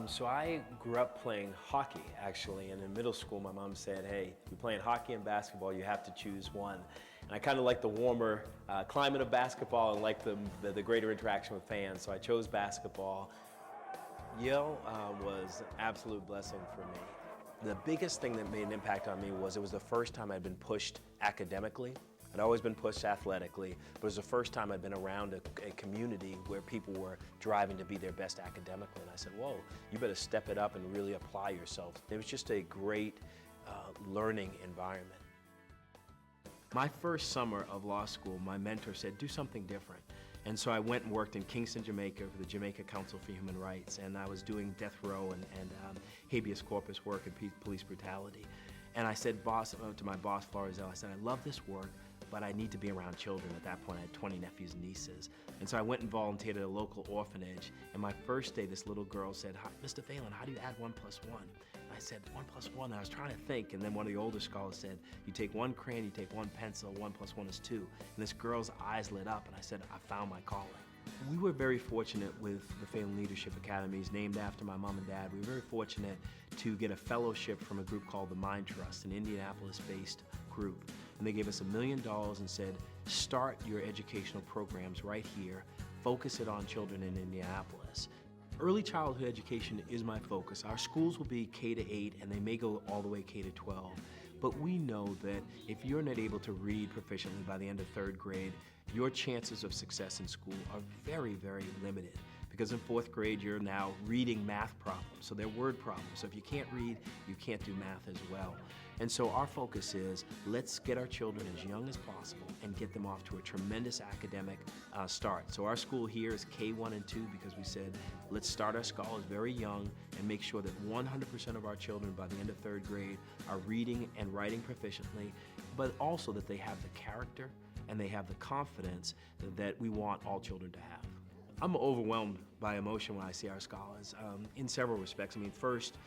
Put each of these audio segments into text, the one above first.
So I grew up playing hockey, actually, and in middle school my mom said, hey, you're playing hockey and basketball, you have to choose one. And I kind of like the warmer climate of basketball and like the greater interaction with fans, so I chose basketball. Yale was an absolute blessing for me. The biggest thing that made an impact on me was it was the first time I'd been pushed academically. I'd always been pushed athletically, but it was the first time I'd been around a community where people were driving to be their best academically. And I said, whoa, you better step it up and really apply yourself. It was just a great learning environment. My first summer of law school, my mentor said, do something different. And so I went and worked in Kingston, Jamaica for the Jamaica Council for Human Rights, and I was doing death row and habeas corpus work and police brutality. And I said to my boss, Florizel, I said, I love this work, but I need to be around children. At that point, I had 20 nephews and nieces. And so I went and volunteered at a local orphanage, and my first day, this little girl said, Mr. Phalen, how do you add 1 + 1? And I said, 1 + 1, and I was trying to think, and then one of the older scholars said, you take 1 crayon, you take 1 pencil, 1 + 1 is 2. And this girl's eyes lit up, and I said, I found my calling. We were very fortunate with the Phalen Leadership Academies, named after my mom and dad. We were very fortunate to get a fellowship from a group called the Mind Trust, an Indianapolis-based group. And they gave us $1 million and said, start your educational programs right here, focus it on children in Indianapolis. Early childhood education is my focus. Our schools will be K-8 and they may go all the way K-12. But we know that if you're not able to read proficiently by the end of 3rd grade, your chances of success in school are very, very limited. Because in 4th grade, you're now reading math problems, so they're word problems. So if you can't read, you can't do math as well. And so our focus is, let's get our children as young as possible and get them off to a tremendous academic start. So our school here is K1 and 2 because we said, let's start our scholars very young and make sure that 100% of our children by the end of 3rd grade are reading and writing proficiently, but also that they have the character and they have the confidence that we want all children to have. I'm overwhelmed by emotion when I see our scholars in several respects. I mean, first,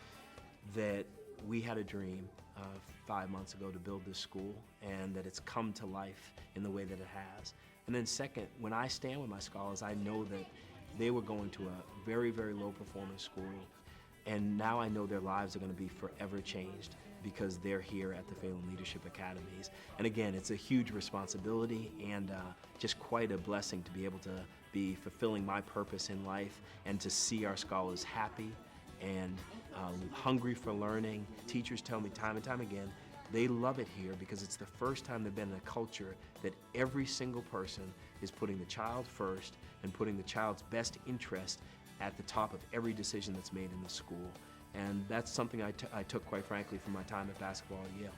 that we had a dream 5 months ago to build this school and that it's come to life in the way that it has. And then second, when I stand with my scholars, I know that they were going to a very, very low performance school, and now I know their lives are going to be forever changed because they're here at the Phalen Leadership Academies. And again, it's a huge responsibility and just quite a blessing to be able to be fulfilling my purpose in life and to see our scholars happy and hungry for learning. Teachers tell me time and time again, they love it here because it's the first time they've been in a culture that every single person is putting the child first and putting the child's best interest at the top of every decision that's made in the school. And that's something I took, quite frankly, from my time at basketball at Yale.